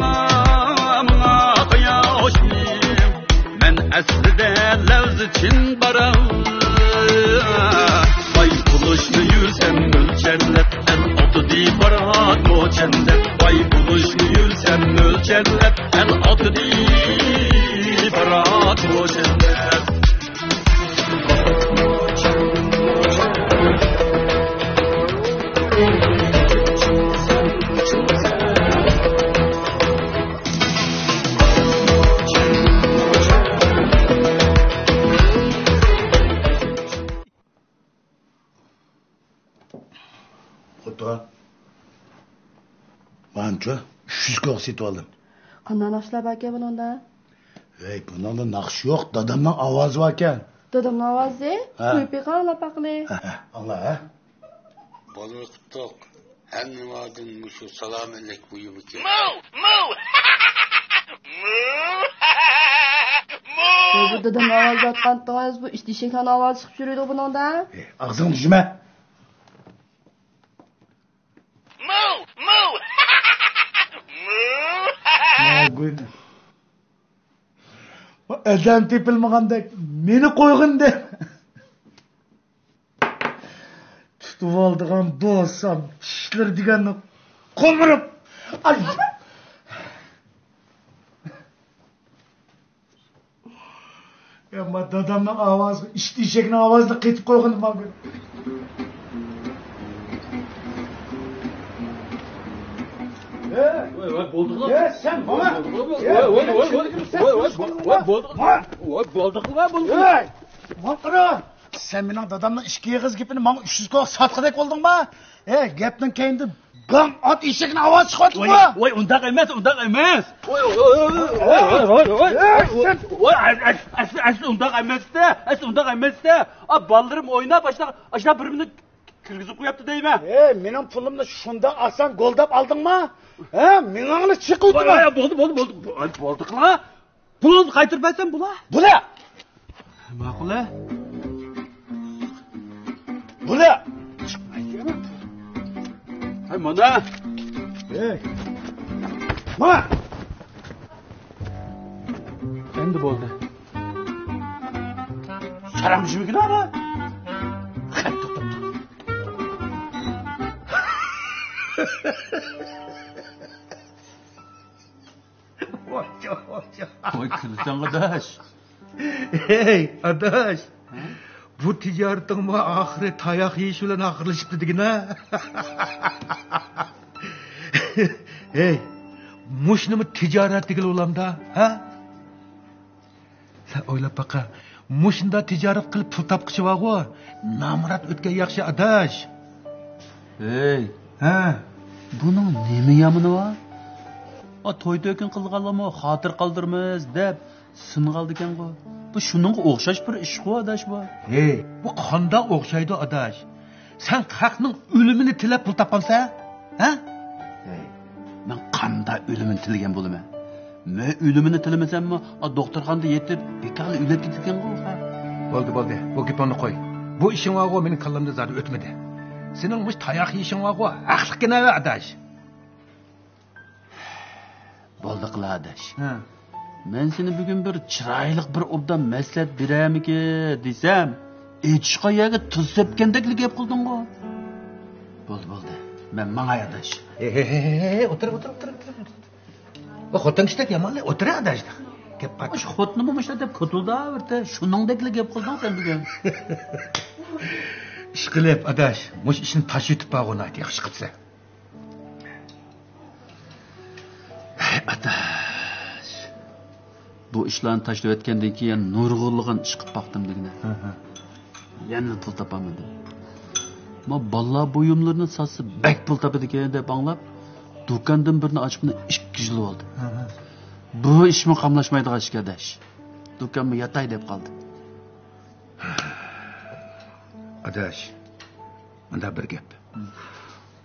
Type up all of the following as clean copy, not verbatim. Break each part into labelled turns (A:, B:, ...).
A: Manga quyoshim men aslida lavz chin baram Vay buluşlu yürsem ölçerlep el otudu barat moçende Vay buluşlu yürsem ölçerlep el otudu barat moçende
B: Manço, 300 koq setib oldim.
C: Qanday naqshlar bor ekan buningda?
B: Ey, buningda naqsh yo'q, dadamning ovozi bor ekan.
C: Dadamning ovozi? Qo'yib beqanlar paqli.
B: Allah, ha?
D: Balıqtoq, hammadan mushu salom alayk buyum ekan.
C: Bu dadamning ovozi aytqandingiz, bu ishtishakdan ovoz chiqib yuradi buningda.
B: Og'zingni tujma. Adam tepilmagandek meni qo'yg'in deb tutib oldigan bo'lsam ishlar deganni qo'mirib ay Ama dadamning ovozi ishtishakning ovozini qetib qo'yg'in mana sen bana sen mening dadamning ishga yig'iz gapini menga 300 koq sotqidek bo'ldingmi? Gapning keyinda bam ot eshikning ovozi chiqyapti-ku.
A: Voy, undaq emas. Asli undaq emasda. Balalarım o'ynab, ashna bir-birini kirgizib qo'yapti deyman.
B: Mening pulimni shundan oson go'ldab oldingmi? Meningni chiqyapti.
A: Bo'ldi-qila. Pulni qaytarmaysan bular.
B: Bular.
A: Ma'qul-a?
B: Bular.
A: Hay mana.
B: Mana.
A: Endi bo'ldi. Saramishmigina ama. Voy kızsan adaş.
B: Hey adaş. Bu ticaretin mi ahire tayak yiyiş bilen ahırlaşıp dedigine. Hey. Muşnu mu ticaret digil olamda? Ha? Sen oylap baka. Muşunda ticaret kılıp pul tapkışı var o. Namrat ötken yakşı adaş.
A: Hey.
B: Ha?
A: Bunun nemi yamını var? Toyda ökün qilganlarmi xotir qoldirmiz deb sinqaldi ekan ku. Bu shuningga o'xshash bir ish ku adash bu.
B: Hey, bu qanday o'xshaydi adash? Sen xalqning o'limini tilab pul topqansan? Ha?
A: Hey, men qanday o'limini tilgan bo'laman? Men o'limini tilmasammi, doktorxonada yetib bekor o'lib ketgan ku.
B: Bo'ldi. Bu gapni qo'y. Bu ishing var o mening kallamda zadi o'tmadi. Sening mush tayoq yeyishing var o, haqliqgina adash.
A: Bo'ldi qila adash. Men seni bugun bir chiroyli bir obdan maslahat beramiki desam, echishqa yerga tuz sepgandeklik gap qilding-ku. Bo'ldi. Men mangay adash.
B: O'tir. Bu xotin ishdak yamonlar o'tir adash. Gap pat.
A: Shu xotni bo'lmashda deb ko'tildi averta. Shuningdeklik gap qilding sen bugun.
B: Ish qilib adash, mush ishni tashitib bag'ona ayt, yaxshi qilsa.
A: Adash. Bu ishlarni tashlab o'tgandan keyin nurg'unlig'in ish qilib baqdim degina. Yana pul topamadim. Ma balla buyumlarini sotsa bak pul topadi ekan deb anglab, do'kondan birini ochibni 2 yil oldi. Bu ishmi qamlashmaydigan ish adash. Do'konmi yatay deb qoldi.
B: Adash. Manda bir gap.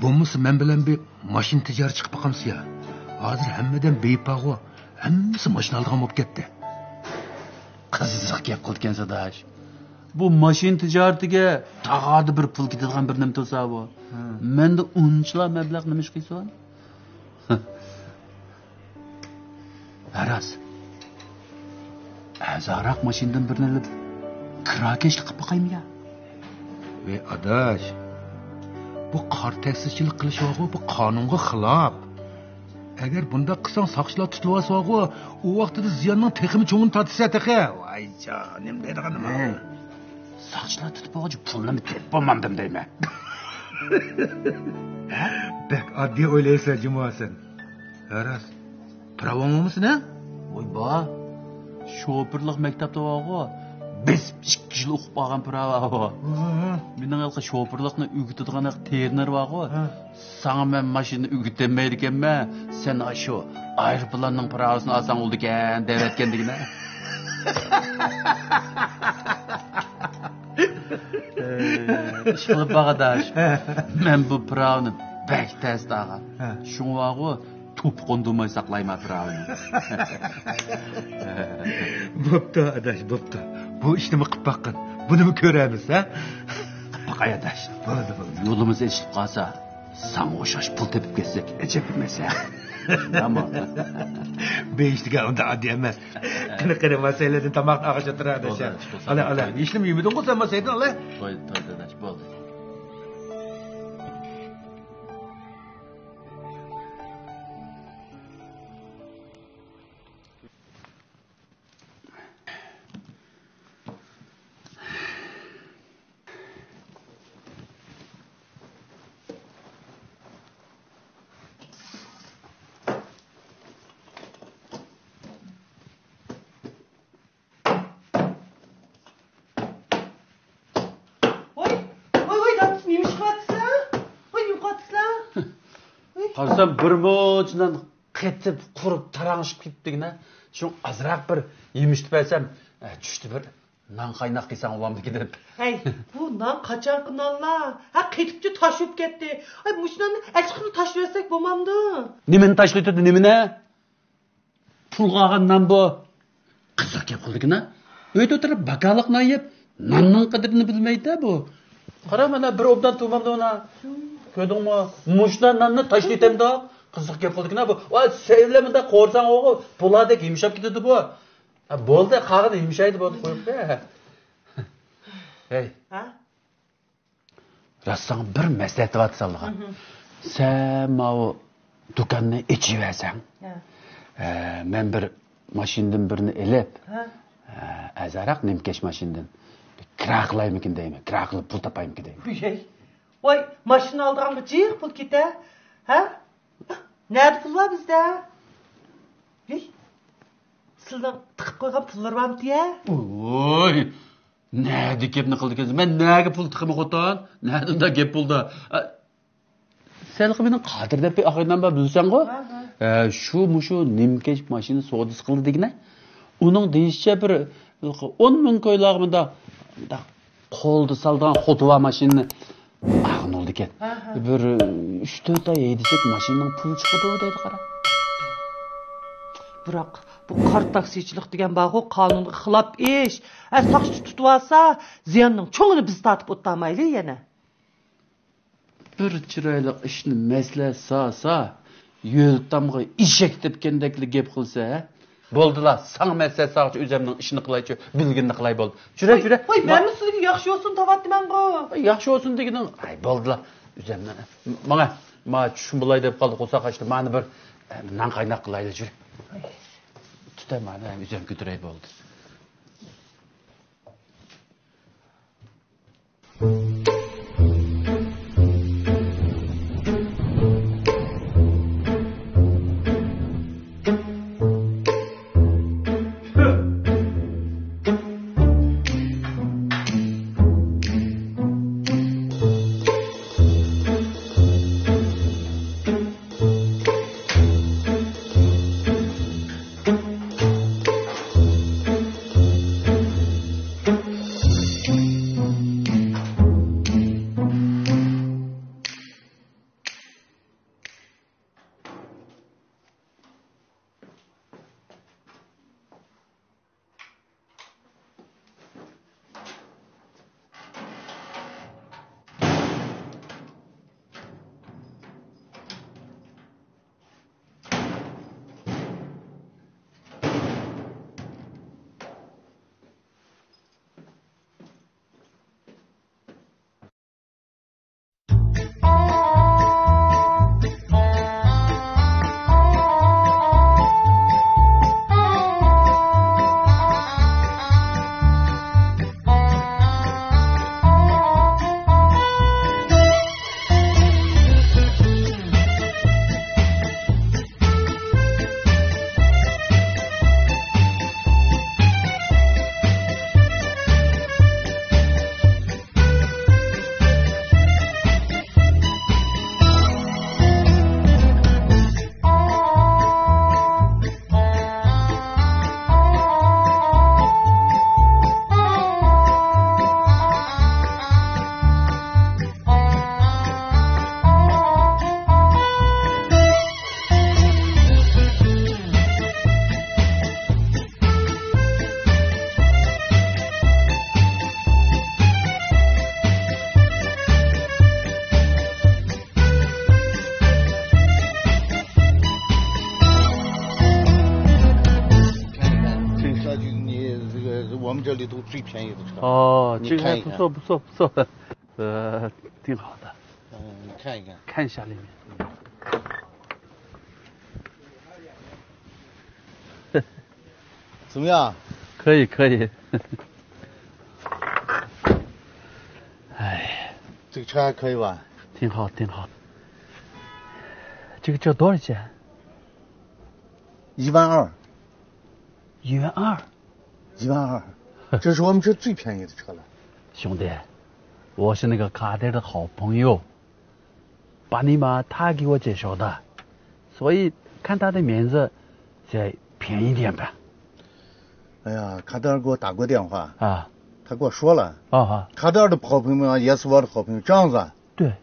B: Bo'lmasa men bilan bir mashin tijorat chiqib qolamiz ya. Hozir hammadan bepag'o, hammasi mashina olgan bo'lib ketdi.
A: Qiziq gap qilgan adash. Bu mashin tijoratiga tag'adi bir pul ketadigan bir nima bo'lsa bu. Menda unchlar mablag' nima ish qilsa? Aras. Azaraq mashindan birini ilib kirakeshlik qilib boqaymi ya?
B: Ve adaş, bu qor taksichilik qilish bu qonunga xilof. Agar bunda qilsang soqchilar tutib olsa, u vaqtida ziyonning texmi cho'ngini tortsa taqa. Voy jonim deydiganim.
A: Soqchilar tutib olg'ach pulni tep bo'lmamdim deyman.
B: Bak oddiy o'ylaysan jumosin. Aras, pravomimisan ha?
A: Voy ba. Şoförlük maktabda var. Biz 2 yıl o'qib qolgan prava. Mening halqa şoförlükni o'rgatadigan terner var. Sana men mashina o'rgatilmaydi ekanman. Sen shu aeroplanning pravasini olsang bo'ldi ekan deb aytgandigina. İş qilib bag'adash. Men bu pravni bak tez dağa. Şunu var top qondurmay saqlayman pravni.
B: Bo'pti adaş, bo'pti. Bu ishni mi qilib baqqan? Buni mi ko'ramiz, ha?
A: Baqay adash.
B: Bo'ldi.
A: Yo'limiz eshib qolsa, sana o'xshash pul tepib ketsak, ajab emas. Tamam.
B: Beishtiga unda oddiy emas. Qani masaladan tomoqni og'acha turadi. Ala, ishni yumidin qo'ysan masaydin, ala.
A: To'y adash, bo'ldi. Qarsam bir mo'jdan qetib, qurib, tarangishib ketdigina. Shu azroq bir yemiş desam, tushdi bir nan qaynaq qilsang olamdi deb.
E: Hey, bu nan qachonqi nanlar? Ha, ketibchi tashib ketdi. Ay, mushnani achqini tashlaysak bo'lmamdi.
A: Nimani tashlaydi, nimani? Pul qolgan nan bu. Qiziq gap qildikina. Uyda o'tirib bakaliq nan yeb, nanning qadrini bilmaydi bu. Qara mana bir obdan to'mamda ona. Ko'rdingmi? Mushdan nanni tashlaytamda. Qiziq gap qildikina bu. Va sevlamida qo'rsang o'g'il, puladek yumshab ketadi bu. Bo'ldi, qag'ini yumshaydi bo'ldi qo'yib. Hey.
E: Ha?
A: Rassan bir maslahat vatsalgan. Sen mau do'konni ichiversan. Men bir mashindan birini elib, azaraq nimkesh mashindan kiraqlaymikin deyman. Kiraqlib pul topaymikin deyman.
E: Hey. Voy, mashina oldiranga jiq pul keta. Ha? Nerede pul var bizde? Hey. Sizden tıkıp koygan pullar var mı diye?
A: Oy. Nerede gapni qildingiz? Men nega pul tiqimi qo'tan? Nerede gap pulda? Sen mening qadr deb oxirdan bir bilsan-ku? Shu nimkesh mashina savdosi qildi degina. Uning deyishicha bir 10 ming ko'ylag'imda qo'lda saldan xotova mashinani ağın oldu ekan. Bir 3-4 ay yedsek mashinaning puli chiqadi deydi qara.
E: Biroq bu kart taksichilik degan bag'u qonunga xilof ish. Soqchi tutib olsa, ziyonning cho'ngini biz tatib o'tmaylik yana.
A: Bir chiroyli ishni maslasa, yo'l tamg'i eshak debgandekli gap qilsa, bo'ldilar. Sang maslasa o'zimning ishini qilaychi, bilginni qilay bo'ldi. Jura.
E: Voy, men sizga yaxshi olsun tavatdiman-ku.
A: Yaxshi olsun deganing, ay bo'ldilar. O'zimdan. Mana tushun bo'lay deb qoldi, qo'sa qachdi. Meni bir nan qaynaq qilayli, jura. Tutamadi, o'zim ko'taray bo'ldi.
F: 我们这里头最便宜的车。
A: 哦，
F: 你
A: 这个还
F: 看一看
A: 不错不错不错，挺好的，
F: 你看一看。
A: 看一下里面。
F: 怎么样？
A: 可以可以。哎，
F: 这个车还可以吧？
A: 挺好挺好。这个车多少钱
F: 12000。
A: 12000。
F: 12000，这是我们这最便宜的车了。
A: 兄弟，我是那个卡特的好朋友，把你妈他给我介绍的，所以看他的面子，再便宜点吧。
F: 哎呀，卡特尔给我打过电话
A: 啊，
F: 他跟我说了，卡特尔的好朋友也是我的好朋友，这样子。
A: 对。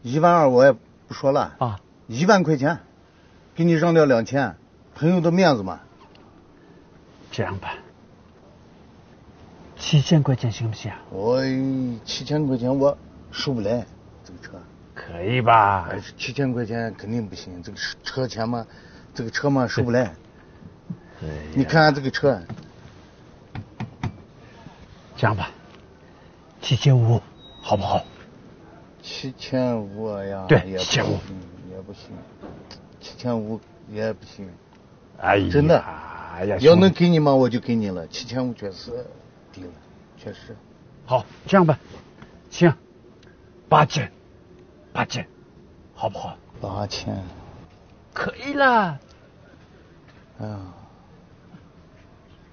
F: 12000我也不说了
A: 啊
F: ，10000块钱，给你让掉2000，朋友的面子嘛。
A: 这样吧，7000块钱行不行？
F: 我7000块钱我收不来，这个车。
A: 可以吧
F: ？7000块钱肯定不行，这个车钱嘛，这个车嘛收不来。你看看这个车。
A: 这样吧，7500好不好
F: ？7500呀？
A: 对
F: ，7500也不行，7500也不行。
A: 哎呀，
F: 真的。
A: 哎呀，
F: 要能给你嘛，我就给你了。7500确实低了，确实。
A: 好，这样吧，行，8000，好不好
F: ？8000，
A: 可以了。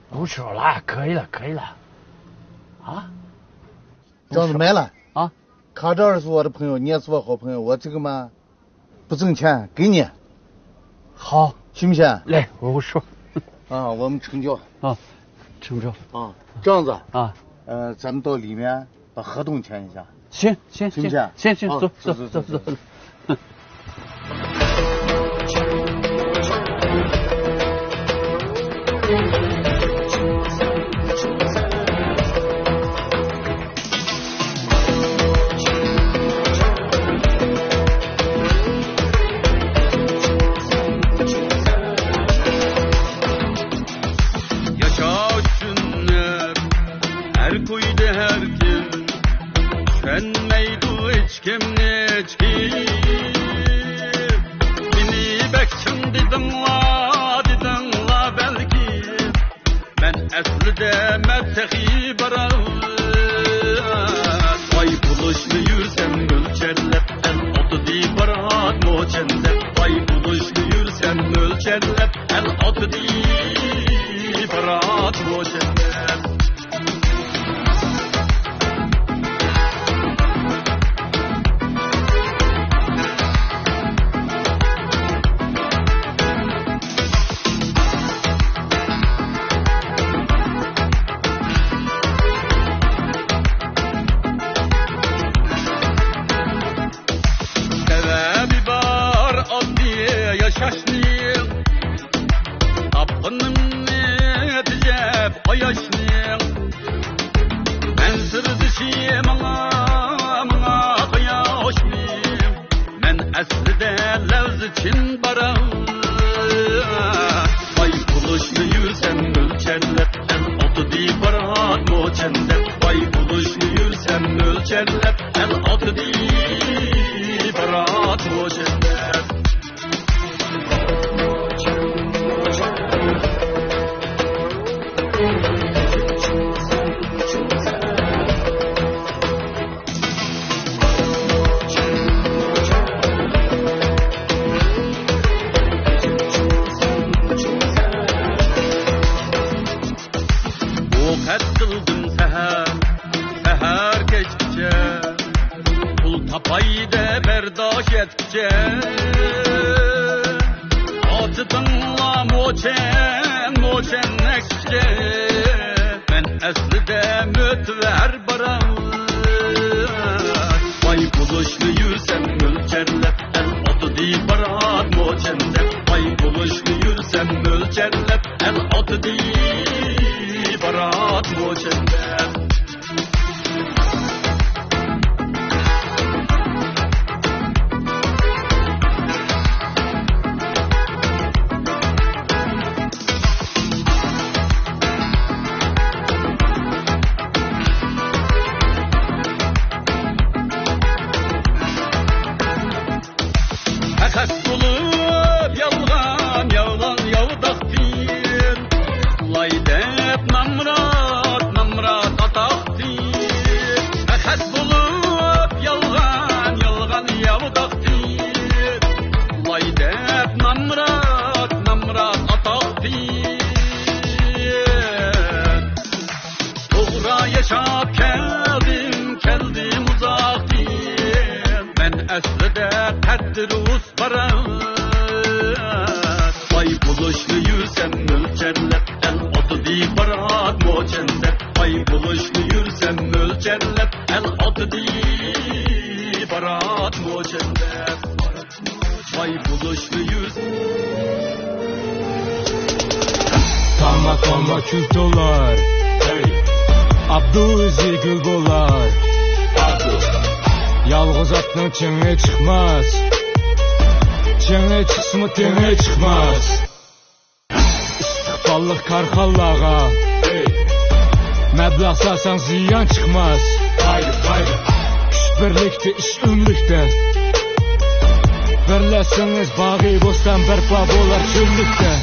A: 不说了，可以了。啊？
F: 这样子买了
A: 啊？
F: 卡特尔是我的朋友，你也是我好朋友，我这个嘛不挣钱，给你。
A: 好，
F: 行不行？
A: 来，我说。
F: 我们成交。
A: 成交。
F: 这样子
A: 啊，
F: 咱们到里面把合同签一下。
A: 行，
F: 行不行？
A: 行，走。
G: Atamla kül dolar Abdu özü gül bolar Yalğız atның çöңe çıkmaz Çöңe çıksımı töңe çıkmaz İstiqballıq karxallağa Məbləğ salsan ziyan çıkmaz Güç birlikdə, iş ümlükdə Birləsiniz bağı bostan bərpa bolar çöllükdə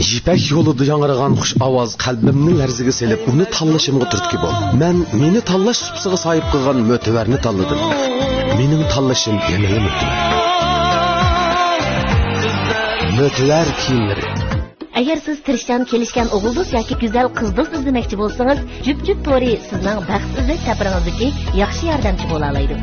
H: Jipek yolida yangragan xush ovoz qalbimni larziga selib, uni tanlashimga turtki bol. Men meni tanlash supsiga sahib qilgan mo'tivarni tanladim. Mening tanlashim yanada mo'tivar. Mo'tivar kiyimlari.
I: Agar siz tirishdan kelishgan o'g'ildo'st yoki go'zal qizdo'st izlamoqchi bo'lsangiz, Jup To'ri sizning baxt izlash safaringizdagi yaxshi yordamchi bo'la oladi.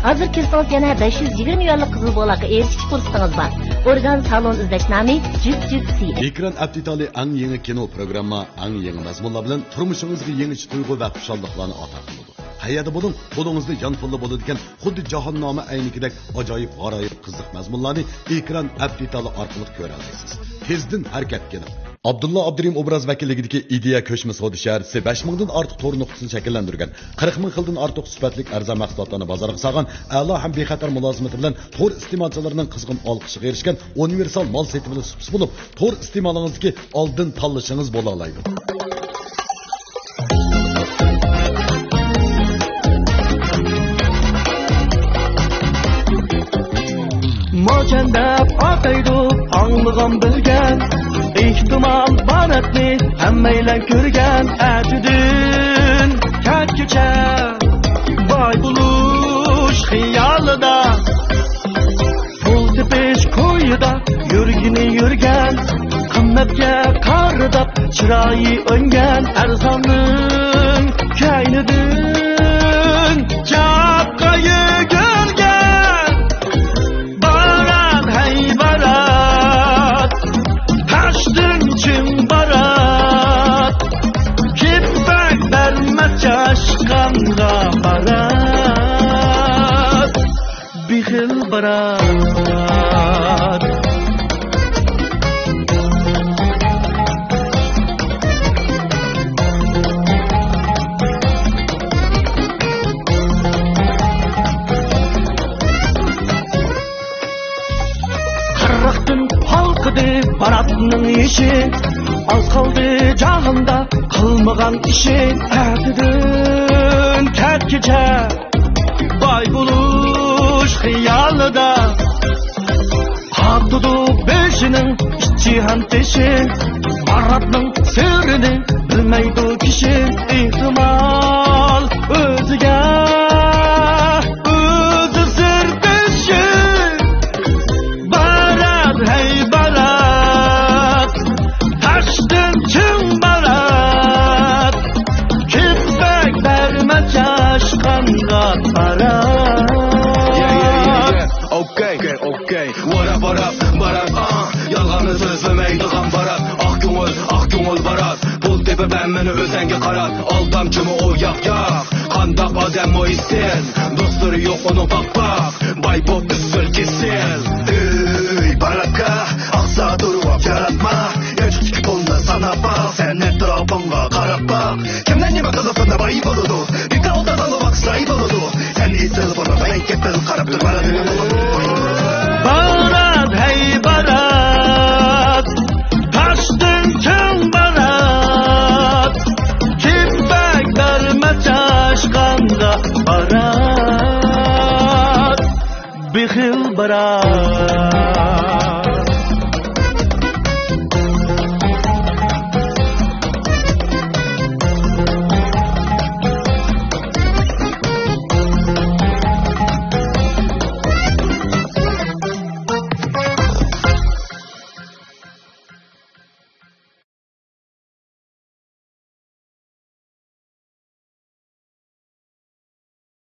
I: Hozir kirsangiz yana 520 yuanlik qizil bolaga erishish fursatingiz bor. Organ salon izlash nomi Jup C.
J: Ekran aptitali ang yangi kino programma, ang yangi mazmunlar bilan turmushingizga yangi tuyg'u va xushalliklarni ata qiladi. Hayada bo'ling, qo'lingizda yonfulla bo'ladigan xuddi jahonnoma aynikidek ajoyib g'aroyib qiziq mazmunlarni ekran aptitali orqali ko'ra olasiz. Tezdan harakat qiling. Abdulla Abdurim obraz vakilligidagi ideya ko'chma savdo shaharchisi 5000 dan ortiq to'r nuqtasini shakllantirgan, 40 ming xildan ortiq sifatli arzon mahsulotlarni bozorga solgan, a'lo ham bexatar mulozimati bilan to'r iste'molchilarining qizg'in olqishiga erishgan universal mol seti bilan supsi bo'lib, to'r iste'molingizdagi oldin tanlashingiz bo'la oladi.
K: Mo'jandab oqaydi anglig'im bilgan ehtimol baratni hammanglar ko'rgan ajudin kakkecha boy bo'lish xiyolida pul tepish ko'yida yurgan qimmatga qaridab chiroyi o'ngan arzonning kaynidin chapqa yugurgan barat hay barat tashdin chin barat kitbak bermas chashqanga barat bixil barat Baratның işi az kaldı canında kılmağan işi ertedin terkice bay buluş hiyalıda Hattudu beşinin içihan teşi Baratның sırrını bilmeydi kişi ihtimal özüge özü sır dışı Barat hey barat Taştın çın barat Kitbek vermez yaşkanğa barat
L: Okay, what up, barat, Yalğanı sözlemeydiğen barat Ah köngül barat Pul tepe ben meni özenge karat Aldamçımı o yak Kandak adem o ister Dostları yok onu bak Bay bot üstür kesin
M: Baraka aksa durup yaratma Yaşık kolunda sana bak Sen etrafına karap bak Kimden yeme kızısında bayı buludu Bir kalda dalı bak sayı buludu Sen isil bunu ben kettil karap dur bana
K: Barat hey barat Taştın çın barat Kitbek vermez yaşkanda barat Bixil barat